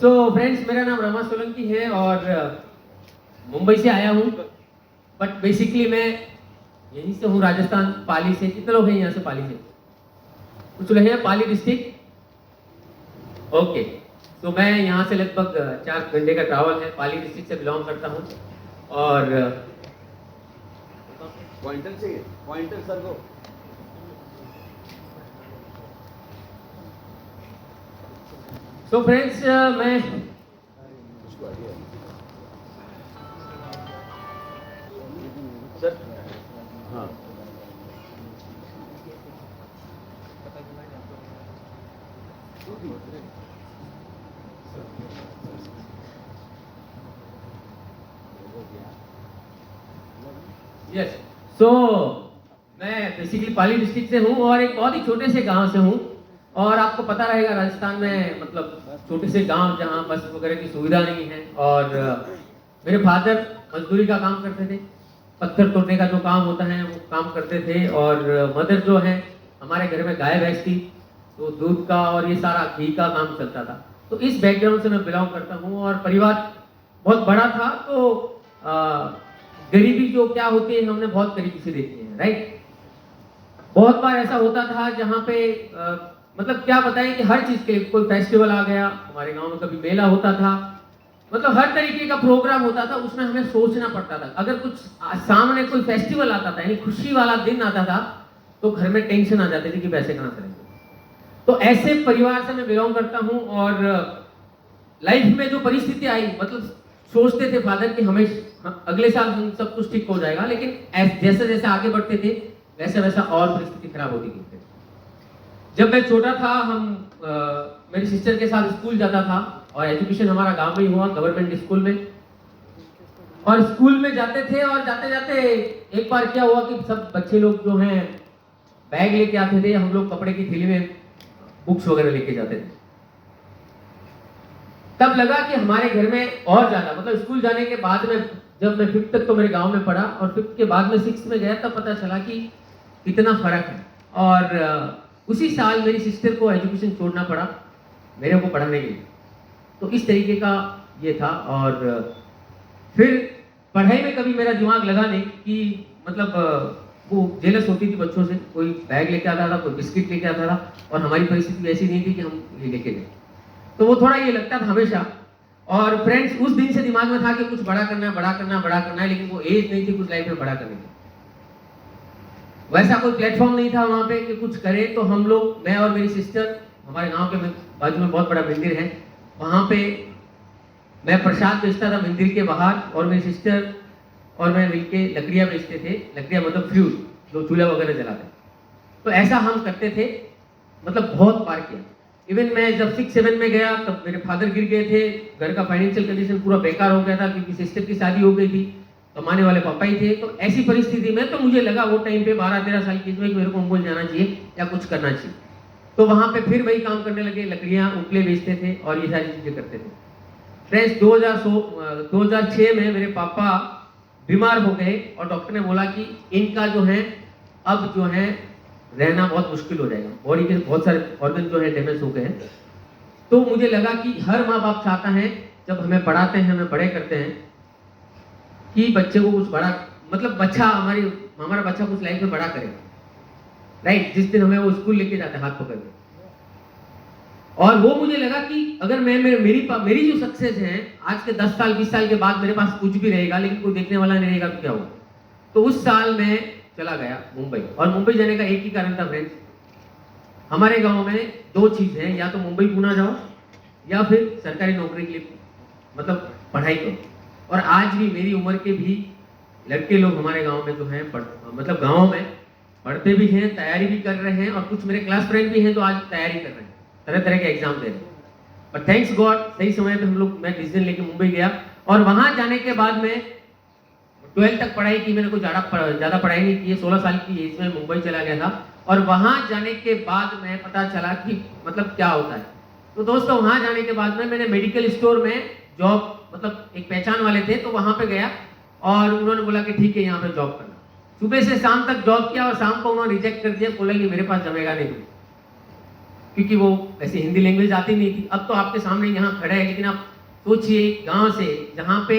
So friends, मेरा नाम रमा सोलंकी है और मुंबई से आया हूँ। बट बेसिकली मैं यहीं से हूँ, राजस्थान, पाली से। कितने लोग हैं यहाँ से पाली से? कुछ लोग हैं पाली डिस्ट्रिक्ट। ओके, तो मैं यहाँ से लगभग 4 घंटे का ट्रैवल है। पाली डिस्ट्रिक्ट से बिलोंग करता हूँ। और पॉइंटर चाहिए, पॉइंटर सर को। सो फ्रेंड्स, मैं सर, हाँ, यस, सो मैं बेसिकली पाली डिस्ट्रिक्ट से हूँ और एक बहुत ही छोटे से गांव से हूँ। और आपको पता रहेगा राजस्थान में मतलब छोटे से गांव जहाँ बस वगैरह की सुविधा नहीं है। और मेरे फादर मजदूरी का काम करते थे, पत्थर तोड़ने का जो काम होता है वो काम करते थे। और मदर जो है, हमारे घर में गाय भैंस थी, तो दूध का और ये सारा घी का काम चलता था। तो इस बैकग्राउंड से मैं बिलोंग करता हूँ और परिवार बहुत बड़ा था। तो गरीबी जो क्या होती है हमने बहुत करीब से देखी है, राइट। बहुत बार ऐसा होता था जहाँ पे मतलब क्या बताएं कि हर चीज के लिए कोई फेस्टिवल आ गया, हमारे गांव में कभी मेला होता था, मतलब हर तरीके का प्रोग्राम होता था, उसमें हमें सोचना पड़ता था। अगर कुछ सामने कोई फेस्टिवल आता था, यानी खुशी वाला दिन आता था, तो घर में टेंशन आ जाती थी कि पैसे कहाँ से लेंगे। तो ऐसे परिवार से मैं बिलोंग करता हूँ। और लाइफ में जो परिस्थिति आई, मतलब सोचते थे फादर कि हमें अगले साल हम सब कुछ ठीक हो जाएगा, लेकिन जैसे जैसे आगे बढ़ते थे वैसे वैसा और परिस्थिति खराब होती गई। जब मैं छोटा था, हम मेरी सिस्टर के साथ स्कूल जाता था और एजुकेशन हमारा गांव में ही हुआ, गवर्नमेंट स्कूल में। और स्कूल में जाते थे और जाते जाते एक बार क्या हुआ कि सब बच्चे लोग जो हैं बैग लेके आते थे, हम लोग कपड़े की थैली में बुक्स वगैरह लेके जाते थे। तब लगा कि हमारे घर में और ज्यादा, मतलब स्कूल जाने के बाद में, जब मैं 5th तक तो मेरे गांव में पढ़ा और 5th के बाद में 6th में गया, तब पता चला कि कितना फर्क है। और उसी साल मेरी सिस्टर को एजुकेशन छोड़ना पड़ा मेरे को पढ़ाने के लिए। तो इस तरीके का ये था। और फिर पढ़ाई में कभी मेरा दिमाग लगा नहीं कि मतलब वो जेलस होती थी बच्चों से, कोई बैग लेके आता था, कोई बिस्किट लेके आता था, और हमारी परिस्थिति ऐसी नहीं थी कि हम ये लेके गए। तो वो थोड़ा ये लगता था हमेशा। और फ्रेंड्स, उस दिन से दिमाग में था कि कुछ बड़ा करना है, बड़ा करना है, बड़ा करना है, लेकिन वो एज नहीं थी कुछ लाइफ में बड़ा करने की। वैसा कोई प्लेटफॉर्म नहीं था वहां पे कि कुछ करें। तो हम लोग, मैं और मेरी सिस्टर, हमारे गांव के बाजू में बहुत बड़ा मंदिर है, वहां पे मैं प्रसाद बेचता था मंदिर के बाहर, और मेरी सिस्टर और मैं मिलके लकड़ियां बेचते थे। लकड़ियां मतलब फ्यूज, जो चूल्हा वगैरह जलाते। तो ऐसा हम करते थे, मतलब बहुत बार किया। इवन मैं जब 6-7 में गया तब मेरे फादर गिर गए थे, घर का फाइनेंशियल कंडीशन पूरा बेकार हो गया था, क्योंकि सिस्टर की शादी हो गई थी, कमाने वाले पापा ही थे। तो ऐसी परिस्थिति में तो मुझे लगा वो टाइम पे 12-13 साल की मेरे को मुंबई जाना चाहिए या कुछ करना चाहिए। तो वहां पे फिर वही काम करने लगे, लकड़ियां उपले बेचते थे और ये सारी चीजें करते थे। फ्रेंड्स, 2006 में मेरे पापा बीमार हो गए और डॉक्टर ने बोला कि इनका जो है अब जो है रहना बहुत मुश्किल हो जाएगा, बॉडी के बहुत सारे ऑर्गन जो है डैमेज हो गए हैं। तो मुझे लगा कि हर माँ बाप चाहता है जब हमें पढ़ाते हैं, हमें बड़े करते हैं, कि बच्चे को कुछ बड़ा, मतलब हमारा बच्चा कुछ लाइफ में बड़ा करेगा, राइट। जिस दिन हमें वो स्कूल लेके जाते हैं हाथ पकड़ के। और वो मुझे लगा कि अगर मैं मेरी जो सक्सेस है आज के 10 साल 20 साल के बाद मेरे पास कुछ भी रहेगा लेकिन कोई देखने वाला नहीं रहेगा तो क्या होगा। तो उस साल मैं चला गया मुंबई। और मुंबई जाने का एक ही कारण था फ्रेंड्स, हमारे गांव में 2 चीज है, या तो मुंबई पुणे जाओ या फिर सरकारी नौकरी के लिए मतलब पढ़ाई करो। और आज भी मेरी उम्र के भी लड़के लोग हमारे गांव में जो हैं मतलब गांव में पढ़ते भी हैं, तैयारी भी कर रहे हैं, और कुछ मेरे क्लास फ्रेंड भी हैं जो आज तैयारी कर रहे हैं, तरह तरह के एग्जाम दे रहे हैं। पर थैंक्स गॉड सही समय पे मैं डिसीजन लेके मुंबई गया। और वहां जाने के बाद में 12th तक पढ़ाई की, मैंने कोई ज़्यादा पढ़ाई नहीं की है। 16 साल की एज में मुंबई चला गया था। और वहां जाने के बाद में पता चला कि मतलब क्या होता है। तो दोस्तों, वहां जाने के बाद में मैंने मेडिकल स्टोर में जॉब, मतलब एक पहचान वाले थे, तो वहां पे गया और उन्होंने बोला कि ठीक है यहाँ पे जॉब करना। सुबह से शाम तक जॉब किया और शाम को उन्होंने रिजेक्ट कर दिया, बोला कि मेरे पास जमेगा नहीं। क्योंकि वो ऐसे हिंदी लैंग्वेज आती नहीं थी। अब तो आपके सामने यहाँ खड़ा है, लेकिन आप सोचिए गांव से जहाँ पे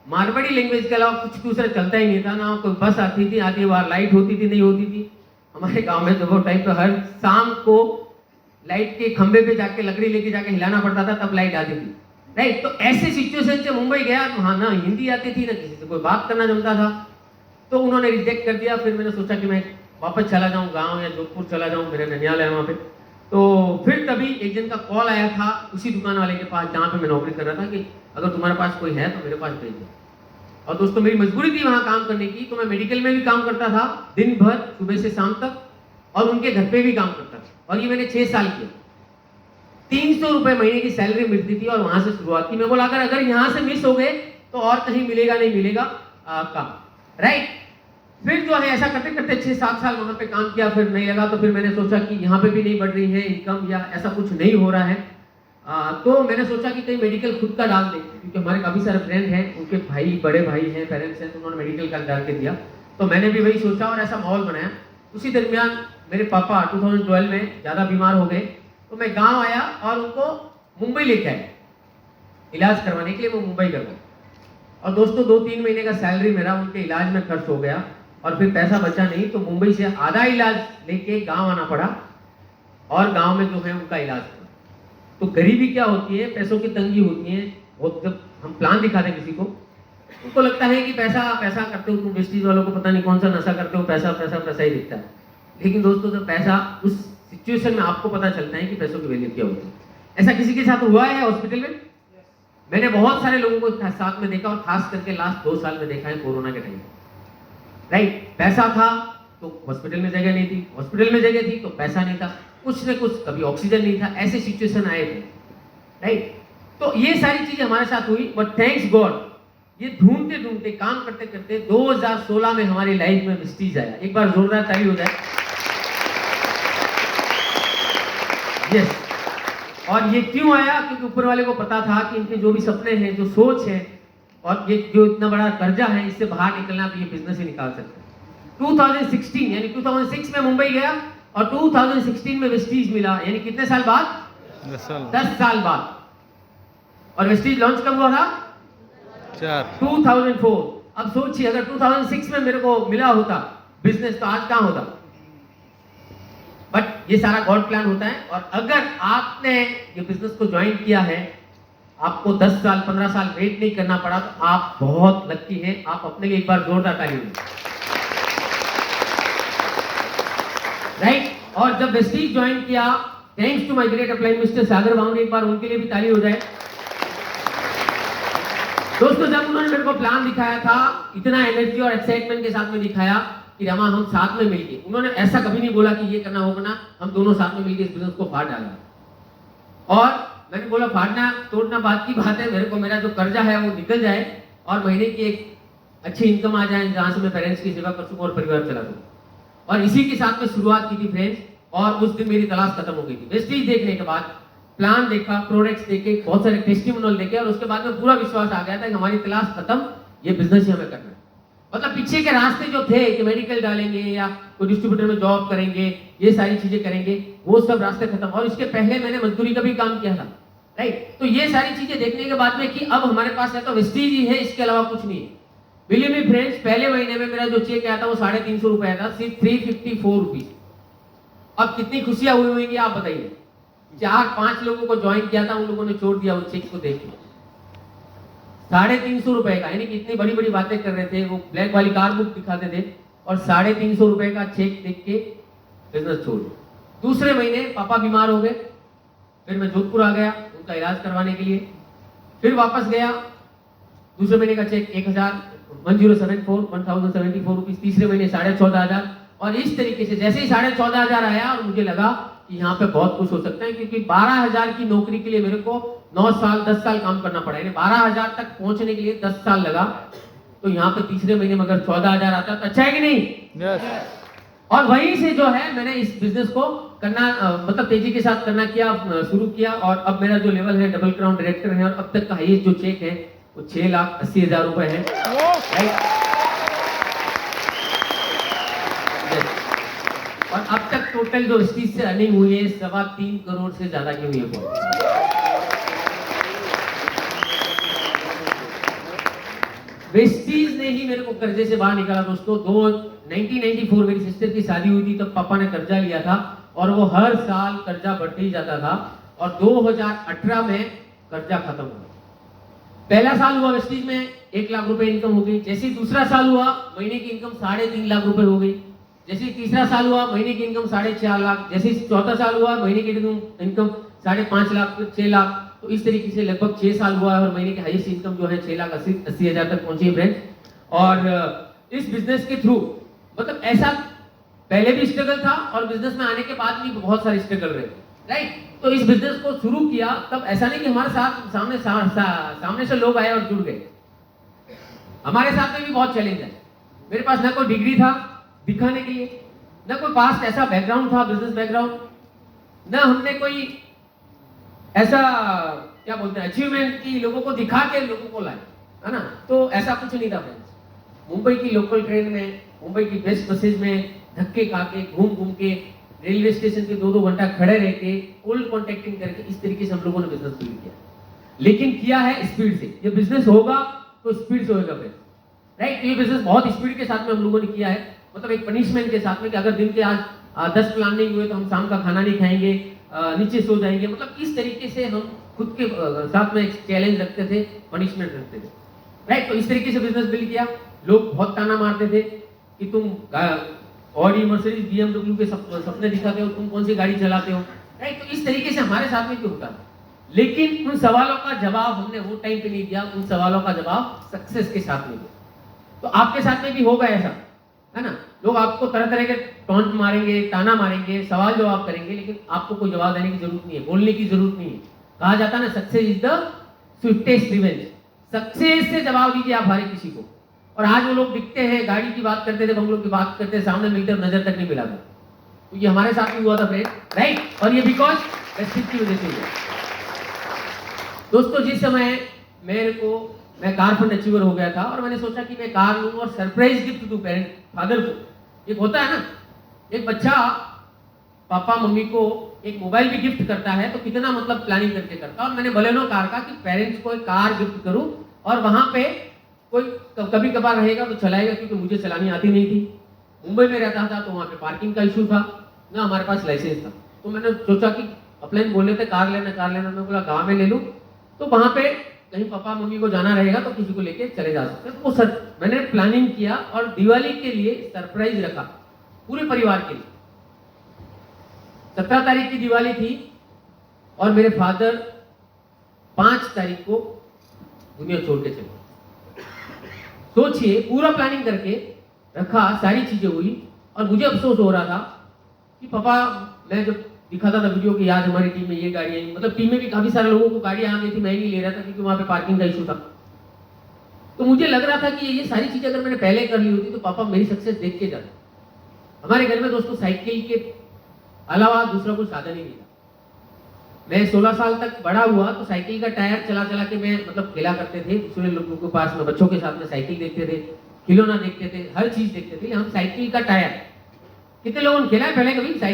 मारवाड़ी लैंग्वेज के अलावा कुछ दूसरा चलता ही नहीं था, ना कोई बस आती थी, आधी बार लाइट होती थी, नहीं होती थी। हमारे गांव में तो वो टाइम पे हर शाम को लाइट के खंबे पे जाके लकड़ी लेके जाके हिलाना पड़ता था, तब लाइट आती थी, राइट। तो ऐसे सिचुएशन से मुंबई गया तो हाँ, ना हिंदी आती थी, ना किसी से कोई बात करना जमता था, तो उन्होंने रिजेक्ट कर दिया। फिर मैंने सोचा कि मैं वापस चला जाऊँ गाँव या जोधपुर चला जाऊँ, मेरा ननियाल है वहाँ पे। तो फिर तभी एक दिन का कॉल आया था उसी दुकान वाले के पास जहाँ पे मैं नौकरी कर रहा था कि अगर तुम्हारे पास कोई है तो मेरे पास भेज दो। और दोस्तों मेरी मजबूरी थी वहाँ काम करने की, तो मैं मेडिकल में भी काम करता था दिन भर सुबह से शाम तक, और उनके घर पे भी काम करता था, और ये मैंने 6 साल किया। 300 रुपए महीने की सैलरी मिलती थी और वहां से शुरुआत की। मैं बोला अगर यहाँ से मिस हो गए तो और कहीं मिलेगा नहीं मिलेगा काम, राइट। फिर जो है ऐसा करते करते 6-7 साल वहां पे काम किया, फिर नहीं लगा तो फिर मैंने सोचा कि यहाँ पे भी नहीं बढ़ रही है इनकम या ऐसा कुछ नहीं हो रहा है, तो मैंने सोचा कि कहीं मेडिकल खुद का डाल दें, क्योंकि हमारे काफ़ी सारे फ्रेंड हैं, उनके भाई बड़े भाई हैं, पेरेंट्स हैं, तो उन्होंने मेडिकल का डाल के दिया। तो मैंने भी वही सोचा और ऐसा माहौल बनाया। उसी दरमियान मेरे पापा 2012 में ज़्यादा बीमार हो गए, तो मैं गाँव आया और उनको मुंबई लेके आया इलाज करवाने के लिए। वो मुंबई कर गए और दोस्तों 2-3 महीने का सैलरी मेरा उनके इलाज में खर्च हो गया, और फिर पैसा बचा नहीं, तो मुंबई से आधा इलाज लेके गांव आना पड़ा और गांव में जो है उनका इलाज करा। तो गरीबी क्या होती है, पैसों की तंगी होती है। वो जब हम प्लान दिखाते हैं किसी को, उनको लगता है कि पैसा पैसा करते हो तुम, वेस्टीज वालों को पता नहीं कौन सा नशा करते हो, पैसा पैसा पैसा ही दिखता है। लेकिन दोस्तों जब पैसा उस सिचुएशन में आपको पता चलता है कि पैसों की वैल्यू क्या होती है। ऐसा किसी के साथ हुआ है हॉस्पिटल में? मैंने बहुत सारे लोगों को साथ में देखा, और खास करके लास्ट 2 साल में देखा है कोरोना के टाइम, राइट। पैसा था तो हॉस्पिटल में जगह नहीं थी, हॉस्पिटल में जगह थी तो पैसा नहीं था, कुछ न कुछ, कभी ऑक्सीजन नहीं था, ऐसे सिचुएशन आए थे, राइट। तो ये सारी चीजें हमारे साथ हुई, बट थैंक्स गॉड ये ढूंढते ढूंढते काम करते करते 2016 में हमारी लाइफ में विस्टीज आया। एक बार जोरदार ताली हो जाए। यस। और ये क्यों आया? क्योंकि ऊपर वाले को पता था कि इनके जो भी सपने हैं, जो सोच है, और ये जो इतना बड़ा कर्जा है, इससे बाहर निकलना तो ये बिजनेस ही निकाल सकते हैं। 2016 यानी 2006 में मुंबई गया और 2016 में वेस्टीज मिला, यानी कितने साल बाद? 10 साल बाद। और वेस्टीज लॉन्च कब हुआ था? 2004। अब सोचिए अगर 2006 में मेरे को मिला होता बिजनेस तो आज कहां होता। बट ये सारा गॉड प्लान होता है, और अगर आपने ये बिजनेस को ज्वाइन किया है, आपको 10 साल 15 साल वेट नहीं करना पड़ा, तो आप बहुत लकी हैं। आप अपने लिए एक बार जोरदार ताली दें, राइट। और जब वेस्टीज ज्वाइन किया, thanks to my great upline mister Sagar Boundary, एक बार उनके लिए भी ताली हो जाए। दोस्तों जब उन्होंने मेरे को प्लान दिखाया था, इतना एनर्जी और एक्साइटमेंट के साथ में दिखाया कि रमा हम साथ में मिलके, उन्होंने ऐसा कभी नहीं बोला कि ये करना वो करना, हम दोनों साथ में मिलके इस बिजनेस को फाड़ डाला। और मैंने बोला फाड़ना तोड़ना बात की बात है, मेरे को मेरा जो कर्जा है वो निकल जाए और महीने की एक अच्छी इनकम आ जाए, जहां से मैं पेरेंट्स की सेवा कर सकूं और परिवार चला सकूं। और इसी के साथ में शुरुआत की थी फ्रेंड्स, और उस दिन मेरी तलाश खत्म हो गई थी। वेस्टीज देखने के बाद प्लान देखा, प्रोडक्ट्स देखे, बहुत सारे टेस्टिमोनियल देखे, और उसके बाद में पूरा विश्वास आ गया था कि हमारी तलाश खत्म, ये बिजनेस ही हमें करना है। मतलब पीछे के रास्ते जो थे कि मेडिकल डालेंगे या कोई डिस्ट्रीब्यूटर में जॉब करेंगे, ये सारी चीजें करेंगे, वो सब रास्ते खत्म। और इसके पहले मैंने मजदूरी का भी काम किया था, राइट। तो ये सारी चीजें देखने के बाद में कि अब हमारे पास है तो वेस्टीज ही है, इसके अलावा कुछ नहीं है। बिलीव मी फ्रेंड्स, पहले महीने में मेरा जो चेक आया था वो 350 रुपए था, सिर्फ 354 रुपीज। अब कितनी खुशियां हुई होंगी आप बताइए। 4-5 लोगों को ज्वाइन किया था, उन लोगों ने छोड़ दिया वो चेक को देख के। 350 रुपए का, यानी कि इतनी बड़ी बड़ी बातें कर रहे थे, वो ब्लैक वाली कार बुक दिखाते थे, और 350 रुपए का चेक देख के बिजनेस छोड़ दिया। दूसरे महीने पापा बीमार हो गए, फिर मैं जोधपुर आ गया उनका इलाज करवाने के लिए। फिर वापस गया, दूसरे महीने का चेक 1074 रुपीज, तीसरे महीने 14,500। और इस तरीके से जैसे ही 14,500 आया, और मुझे लगा कि यहाँ पे बहुत कुछ हो सकता है, क्योंकि 12,000 की नौकरी के लिए मेरे को 9 साल 10 साल काम करना पड़ा, यानी 12,000 तक पहुंचने के लिए 10 साल लगा। तो यहाँ पे तीसरे महीने में अगर 14,000 आता तो अच्छा है कि नहीं? Yes. और वहीं से जो है मैंने इस बिजनेस को करना मतलब तेजी के साथ करना किया, शुरू किया। और अब मेरा जो लेवल है डबल क्राउन डायरेक्टर है, और अब तक का हाईएस्ट जो चेक है वो 6,80,000 रुपए है, राइट। और अब तक टोटल जो वेस्टीज से अर्निंग हुई है 3.25 करोड़ से ज्यादा की हुई है। वेस्टीज ने ही मेरे को कर्जे से बाहर निकाला दोस्तों। 1994 मेरी सिस्टर की शादी हुई थी, तब पापा ने कर्जा लिया था और वो हर साल कर्जा बढ़ते ही जाता था और 2018 में कर्जा खत्म हुआ। पहला साल हुआ वेस्टीज में 1 लाख रुपए इनकम हो गई। जैसे दूसरा साल हुआ महीने की इनकम 3.5 लाख रुपए हो गई। जैसे तीसरा साल हुआ महीने की इनकम 4.5 लाख। जैसे चौथा साल हुआ महीने की इनकम 5.5 लाख 6 लाख। तो इस तरीके से लगभग 6 साल हुआ है और महीने की हाईएस्ट इनकम जो है 6,80,000 तक पहुंची है फ्रेंड्स। और इस बिजनेस के थ्रू मतलब ऐसा पहले भी स्ट्रगल था और बिजनेस में आने के बाद भी बहुत सारे स्ट्रगल रहे, राइट। तो इस बिजनेस को शुरू किया तब ऐसा नहीं कि हमारे साथ सामने से लोग आए और जुड़ गए। हमारे साथ में भी बहुत चैलेंज है। मेरे पास ना कोई डिग्री था दिखाने के लिए, ना कोई पास्ट ऐसा बैकग्राउंड था बिजनेस बैकग्राउंड, ना हमने कोई ऐसा क्या बोलते हैं अचीवमेंट की लोगों को दिखा के लोगों को लाए, है ना। तो ऐसा कुछ नहीं था फ्रेंड्स। मुंबई की लोकल ट्रेन में, मुंबई की बेस्ट बसेज में धक्के खा के घूम के रेलवे स्टेशन पे 2-2 घंटा खड़े रह के कोल्ड कॉन्टेक्टिंग करके इस तरीके से हम लोगों ने बिजनेस शुरू किया। लेकिन किया है स्पीड से। ये बिजनेस होगा तो स्पीड से होगा फ्रेंड्स, राइट। ये बिजनेस बहुत स्पीड के साथ में हम लोगों ने किया है, मतलब एक पनिशमेंट के साथ में कि अगर दिन के आज 10 प्लान नहीं हुए तो हम शाम का खाना नहीं खाएंगे, नीचे सो जाएंगे। मतलब इस तरीके से हम खुद के साथ में एक चैलेंज रखते थे, पनिशमेंट रखते थे, राइट। तो इस तरीके से बिजनेस बिल्ड किया। लोग बहुत ताना मारते थे कि तुम ऑडी मर्सिडीज BMW के सपने दिखाते हो, तुम कौन सी गाड़ी चलाते हो, राइट। तो इस तरीके से हमारे साथ में भी होता था। लेकिन उन सवालों का जवाब हमने वो टाइम पे नहीं दिया, उन सवालों का जवाब सक्सेस के साथ में दिया। तो आपके साथ में भी होगा ऐसा, है ना। लोग आपको तरह तरह के टॉन्ट मारेंगे, ताना मारेंगे, सवाल जवाब करेंगे, लेकिन आपको कोई जवाब देने की जरूरत नहीं है, बोलने की जरूरत नहीं है। कहा जाता है ना success is the sweetest revenge. Success से जवाब दीजिए आप हर किसी को। और आज वो लोग दिखते हैं, गाड़ी की बात करते थे, बंगलों की बात करते, सामने मिलते नजर तक नहीं मिला था। तो ये हमारे साथ भी हुआ था फ्रेंड, राइट। और ये बिकॉज वेस्टीज की वजह से हुआ। दोस्तों जिस समय मैं कार फंड अचीवर हो गया था और मैंने सोचा कि मैं कार लूं और सरप्राइज गिफ्ट दूं पेरेंट फादर को। एक होता है ना, एक बच्चा पापा मम्मी को एक मोबाइल भी गिफ्ट करता है तो कितना मतलब प्लानिंग करके करता है। और मैंने बलेनो कार का कि पेरेंट्स को एक कार गिफ्ट करूं और वहां पे कोई कभी कभार रहेगा तो चलाएगा, क्योंकि मुझे चलानी आती नहीं थी। मुंबई में रहता था तो वहाँ पे पार्किंग का इशू था, ना हमारे पास लाइसेंस था। तो मैंने सोचा कि अपलाइन बोल रहे थे कार लेना। मैं बोला गाँव में ले लूँ, तो वहाँ पे कहीं पापा मम्मी को जाना रहेगा तो किसी को लेके चले जा सकते हैं। तो वो मैंने प्लानिंग किया और दिवाली के लिए सरप्राइज रखा पूरे परिवार के लिए। 17 तारीख की दिवाली थी और मेरे फादर 5 तारीख को दुनिया छोड़ के चले। सोचिए, पूरा प्लानिंग करके रखा, सारी चीजें हुई और मुझे अफसोस हो रहा था कि पापा, मैं जब दिखाता था वीडियो की, आज हमारी टीम में ये गाड़ी आई, मतलब टीम में भी काफी सारे लोगों को गाड़ियां आ गई थी, मैं नहीं ले रहा था क्योंकि वहां पे पार्किंग का इशू था। तो मुझे लग रहा था कि ये सारी चीजें अगर मैंने पहले कर ली होती तो पापा मेरी सक्सेस देख के जाते। हमारे घर में दोस्तों साइकिल के अलावा दूसरा कोई साधन ही नहीं था। मैं 16 साल तक बड़ा हुआ तो साइकिल का टायर चला चला के मैं मतलब खेला करते थे दूसरे लोगों के पास में, बच्चों के साथ में साइकिल देखते थे, खिलौना देखते थे, हर चीज देखते थे। हम साइकिल का टायर, कितने लोगों ने खेला है पहले कभी साइकिल?